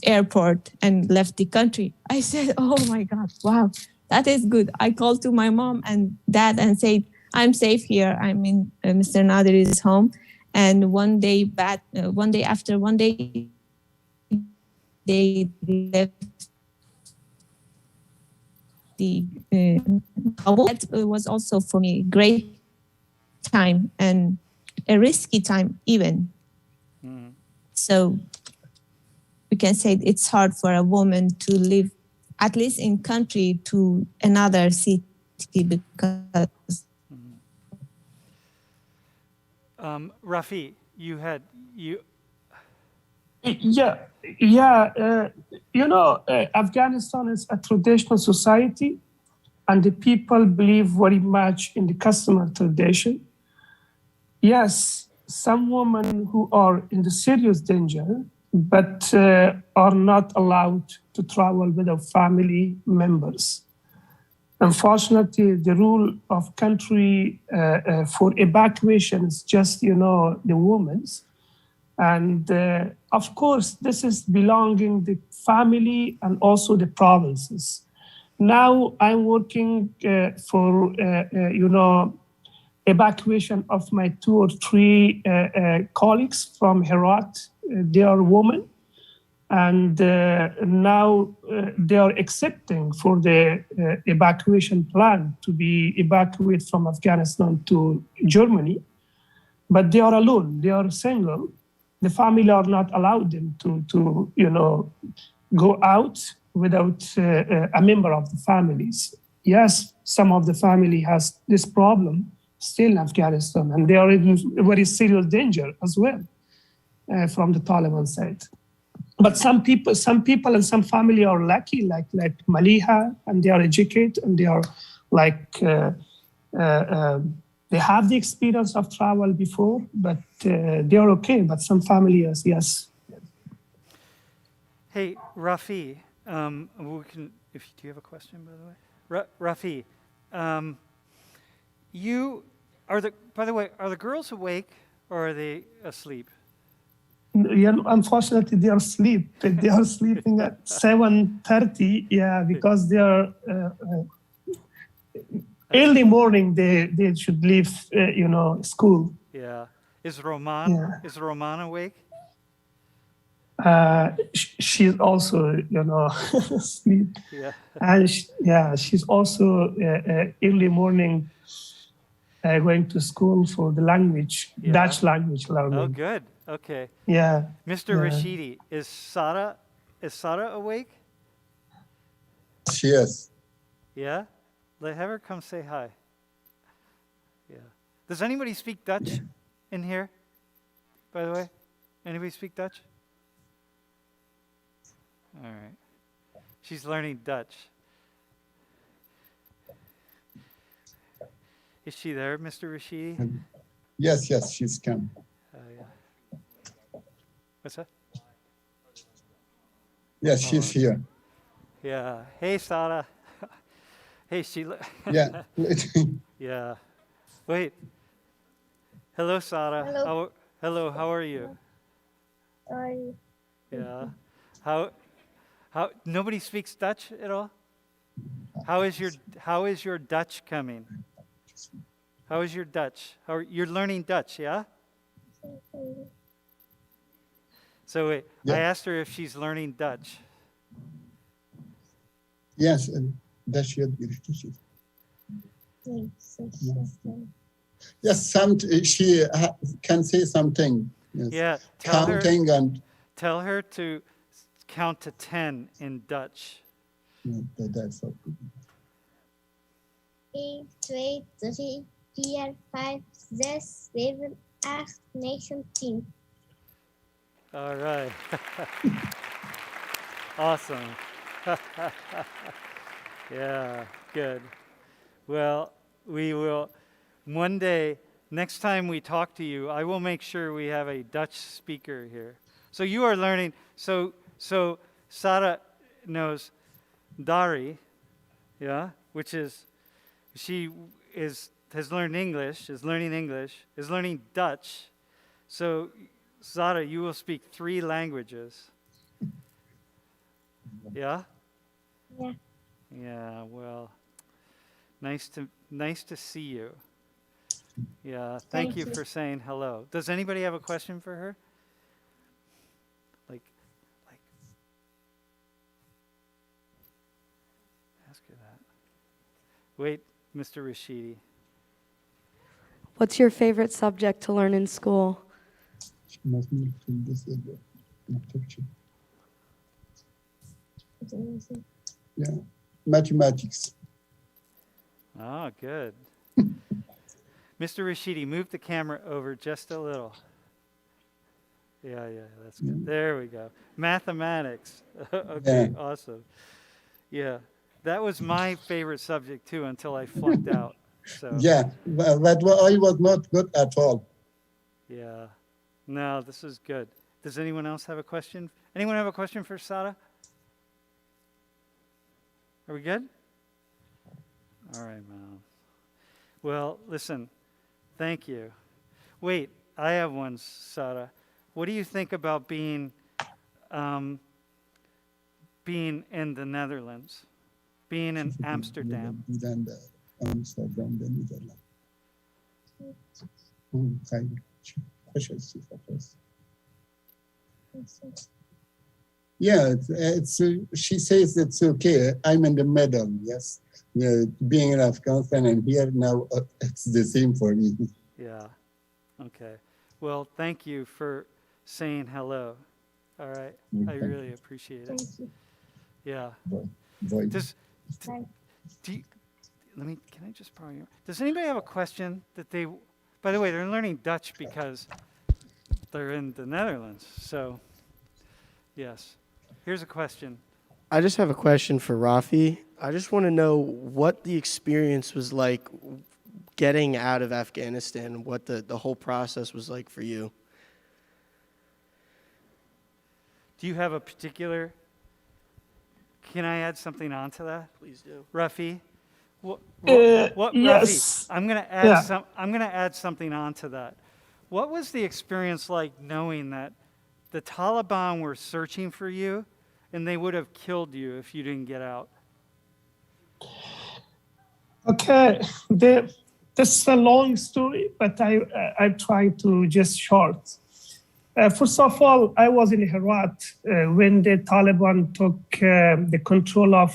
airport and left the country. I said, "Oh my God, wow, that is good." I called to my mom and dad and said, "I'm safe here. I'm in Mr. Nadiri's home." And one day after one day, they left the Kabul. That was also for me a great time and a risky time even. So we can say it's hard for a woman to live, at least in country, to another because Rafi, you. Afghanistan is a traditional society, and the people believe very much in the customer tradition. Yes, some women who are in the serious danger, but are not allowed to travel without family members. Unfortunately, the rule of country for evacuation is just, the women's. And of course, this is belonging the family and also the provinces. Now I'm working for, evacuation of my 2 or 3 colleagues from Herat. They are women. And now they are accepting for the evacuation plan to be evacuated from Afghanistan to Germany. But they are alone, they are single. The family are not allowed them to go out without a member of the families. Yes, some of the family has this problem still in Afghanistan, and they are in very serious danger as well from the Taliban side. But some people and some family are lucky, like Maliha, and they are educated, and they are they have the experience of travel before, but they are okay. But some families, yes. Hey, Rafi, we can. Do you have a question, by the way? Rafi, by the way, are the girls awake or are they asleep? Yeah, unfortunately, they are asleep. They are sleeping at 7:30. Yeah, because they are early morning. They should leave. School. Yeah. Is Roman awake? She's also, asleep. Yeah. And she's also early morning going to school for the language, Dutch language learning. Oh, good. Okay. Yeah. Mr. Rashidi, is Sara awake? She is. Yeah? Have her come say hi. Yeah. Does anybody speak Dutch in here, by the way? Anybody speak Dutch? All right. She's learning Dutch. Is she there, Mr. Rashidi? Yes, she's come. Yeah. What's that? Yes, she's here. Yeah. Hey, Sara. Hey, Sheila. Yeah. Yeah. Wait. Hello, Sara. Hello. Hello. How are you? Yeah. How? Nobody speaks Dutch at all? How is your Dutch coming? How is your Dutch? You're learning Dutch, yeah? So wait, I asked her if she's learning Dutch. Yes, Dutch görüştü. Yes, she can say something. Yes. Yeah, tell her to count to 10 in Dutch. That's so good. 1, 2, 3, 4, 5, 6, 7, 8, 9, 10. All right. Awesome. Yeah, good. Well, we will, one day, next time we talk to you, I will make sure we have a Dutch speaker here. So you are learning, so Sara knows Dari, yeah, which is, has learned English, is learning Dutch. So Sara, you will speak 3 languages. Yeah? Yeah. Yeah, well, nice to see you. Yeah, thank you for saying hello. Does anybody have a question for her? Like, ask her that. Wait, Mr. Rashidi. What's your favorite subject to learn in school? Yeah, mathematics. Oh, good. Mr. Rashidi, move the camera over just a little. Yeah, that's good. There we go. Mathematics. Okay, Yeah. awesome. Yeah, that was my favorite subject too until I flunked out. So Yeah, but I was not good at all. yeah, no, this is good. Does anyone else have a question? Anyone have a question for Sada? Are we good? All right, man. Well, listen, thank you. Wait, I have one, Sada. What do you think about being in the Netherlands, being in Amsterdam? Amsterdam, the Netherlands. Yeah, it's she says it's okay. I'm in the middle, yes. Being in Afghanistan and here now, it's the same for me. Yeah. Okay. Well, thank you for saying hello. All right. I really appreciate it. Thank you. Yeah. Voice. Can I just borrow your, does anybody have a question that they, by the way, they're learning Dutch because they're in the Netherlands. So, yes. Here's a question. I just have a question for Rafi. I just want to know what the experience was like getting out of Afghanistan, what the whole process was like for you. Do you have a particular, can I add something onto that? Please do. Rafi? What Yes. Rafi, I'm going to add Yeah. I'm going to add something onto that. What was the experience like knowing that the Taliban were searching for you and they would have killed you if you didn't get out? Okay, this is a long story, but I try to just short. First of all, I was in Herat when the Taliban took the control of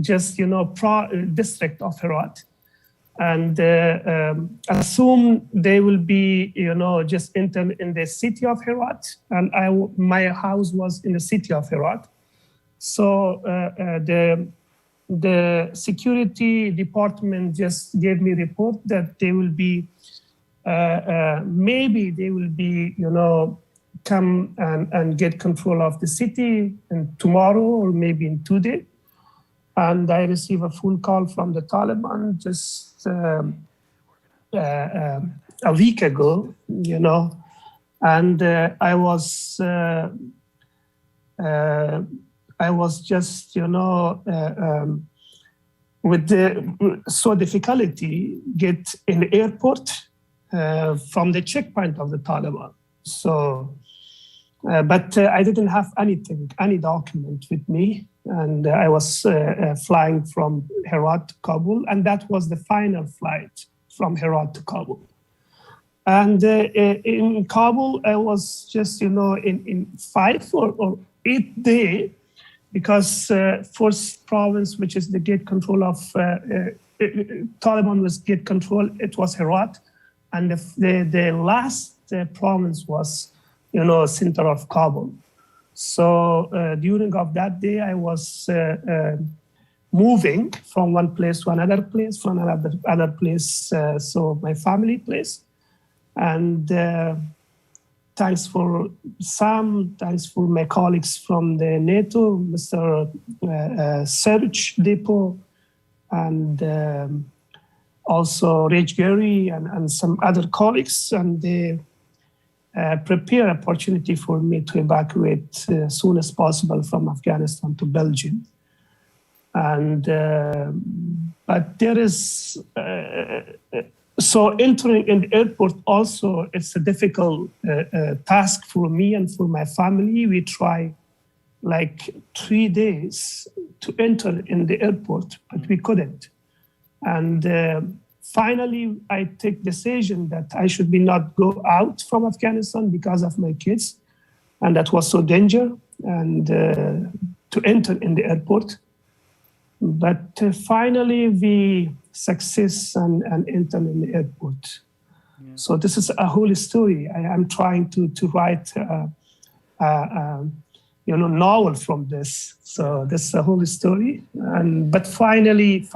district of Herat, and assume they will be just enter in the city of Herat, and my house was in the city of Herat, so the security department just gave me a report that they will be maybe they will be come and get control of the city tomorrow or maybe in 2 days. And I received a phone call from the Taliban just a week ago, and I was just, with so difficulty get in the airport from the checkpoint of the Taliban. So, but I didn't have anything, any document with me. And I was flying from Herat to Kabul, and that was the final flight from Herat to Kabul. And in Kabul, I was just, in 5 or 8 days, because first province, which is the get control of Taliban was get control, it was Herat, and the last province was, center of Kabul. So during of that day, I was moving from one place to another place, from other place, so my family place. And thanks for Sam, thanks for my colleagues from the NATO, Mr. Serge Depot, and also Rage Gary and some other colleagues, and they prepare opportunity for me to evacuate as soon as possible from Afghanistan to Belgium. And but there is so entering in the airport also, it's a difficult task for me and for my family. We try like 3 days to enter in the airport, but we couldn't. And finally, I take decision that I should be not go out from Afghanistan because of my kids, and that was so danger, and to enter in the airport. But finally, we success and enter in the airport. Yeah. So this is a whole story. I am trying to write novel from this. So that's the whole story. But finally,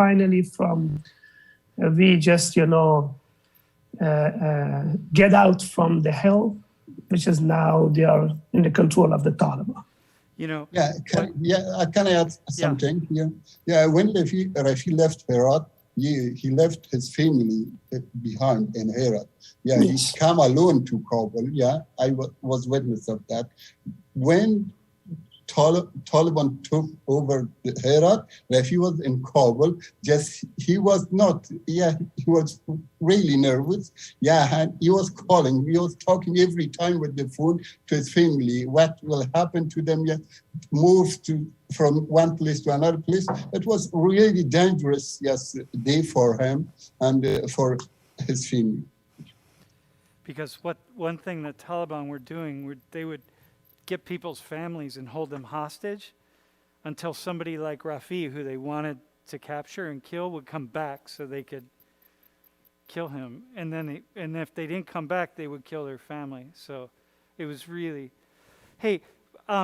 we just, get out from the hell, which is now they are in the control of the Taliban. Can I add something here? Yeah, when Rafi left Herat, he left his family behind in Herat. Yeah, Yes. He came alone to Kabul. Yeah, I was witness of that. When Taliban took over Herat, Rafi was in Kabul. He was really nervous. Yeah, and he was calling. He was talking every time with the phone to his family. What will happen to them? Yeah, move from one place to another place. It was really dangerous, day for him and for his family. Because one thing the Taliban were doing, they would get people's families and hold them hostage until somebody like Rafi, who they wanted to capture and kill, would come back so they could kill him. And then if they didn't come back, they would kill their family. So it was really... Hey,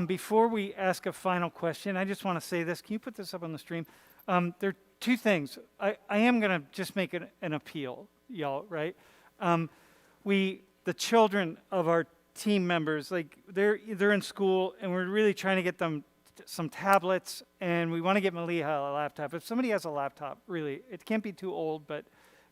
before we ask a final question, I just want to say this. Can you put this up on the stream? There are two things. I am going to just make an appeal, y'all, right? The children of our team members, like they're in school, and we're really trying to get them some tablets, and we want to get Maliha a laptop. If somebody has a laptop, really, it can't be too old, but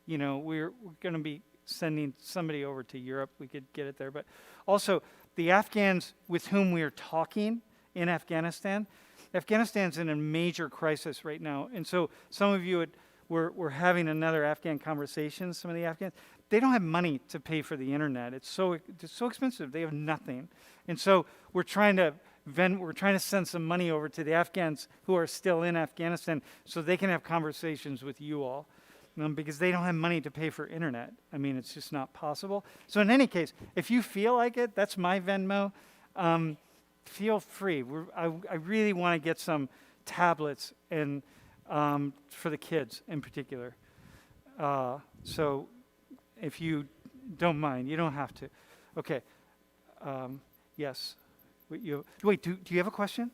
we're going to be sending somebody over to Europe. We could get it there. But also, the Afghans with whom we are talking in Afghanistan's in a major crisis right now. And so some of you were having another Afghan conversation, some of the Afghans. They don't have money to pay for the internet. It's so expensive. They have nothing. And so we're trying to send some money over to the Afghans who are still in Afghanistan so they can have conversations with you all. Because they don't have money to pay for internet. I mean, it's just not possible. So in any case, if you feel like it, that's my Venmo. Feel free. I really want to get some tablets and for the kids in particular. So if you don't mind, you don't have to. Okay. Yes. Wait, do you have a question?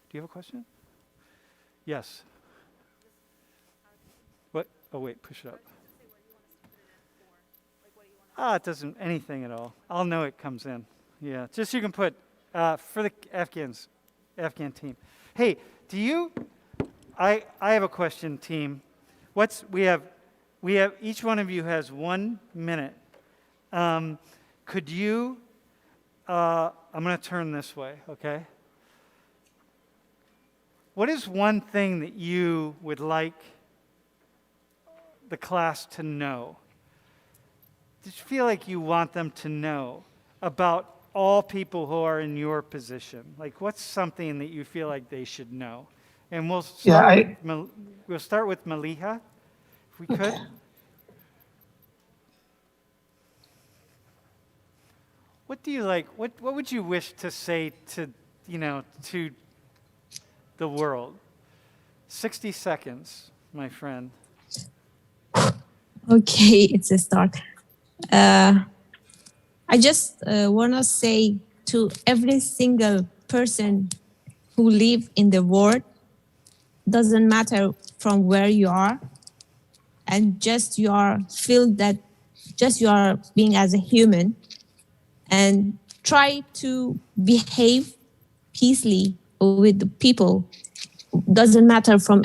Do you have a question? Yes. What? Oh, wait, push it up. It doesn't, anything at all. I'll know it comes in. Yeah, just you can put, for the Afghan team. Hey, I have a question, team. We have, each one of you has 1 minute. Could you, I'm going to turn this way, okay? What is one thing that you would like the class to know? Just feel like you want them to know about all people who are in your position. Like, what's something that you feel like they should know? And we'll start with Maliha, if we could. What do you like? What would you wish to say to the world? 60 seconds, my friend. Okay, it's a start. I just want to say to every single person who live in the world, doesn't matter from where you are, and just you are being as a human, and try to behave peacefully with the people. Doesn't matter from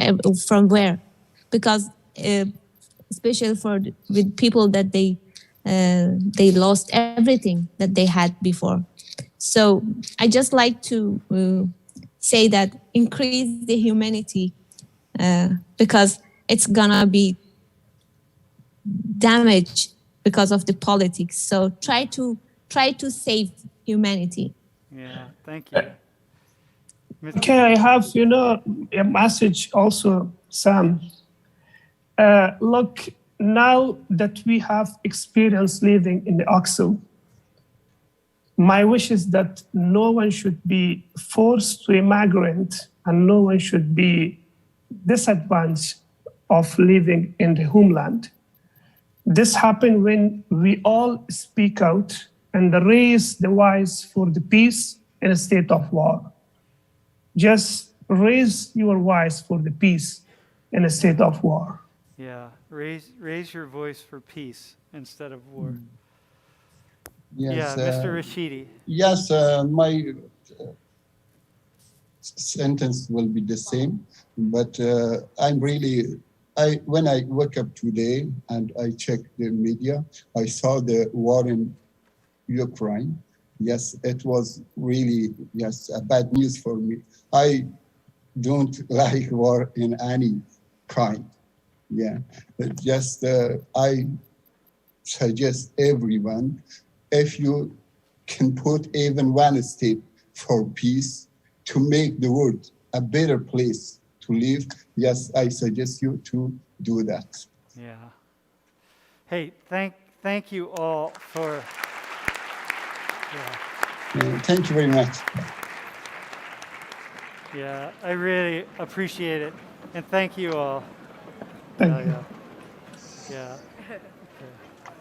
where, because especially with people that they lost everything that they had before. So I just like to say that increase the humanity, because it's gonna be damaged because of the politics. So try to save humanity. Yeah, thank you. Okay, I have a message also, Sam. Look, now that we have experience living in the Oxo, my wish is that no one should be forced to immigrate, and no one should be disadvantaged of living in the homeland. This happened when we all speak out and raise the voice for the peace in a state of war. Just raise your voice for the peace in a state of war. Yeah, raise your voice for peace instead of war. Yes, Yeah, Mr. Rashidi. Yes, my sentence will be the same, but when I woke up today and I checked the media, I saw the war in Ukraine. Yes, it was really, a bad news for me. I don't like war in any kind. Yeah, but just I suggest everyone, if you can put even one step for peace to make the world a better place to live, yes, I suggest you to do that. Yeah. Hey, thank you all for. Yeah. Thank you very much. Yeah, I really appreciate it, and thank you all. Thank you. Yeah.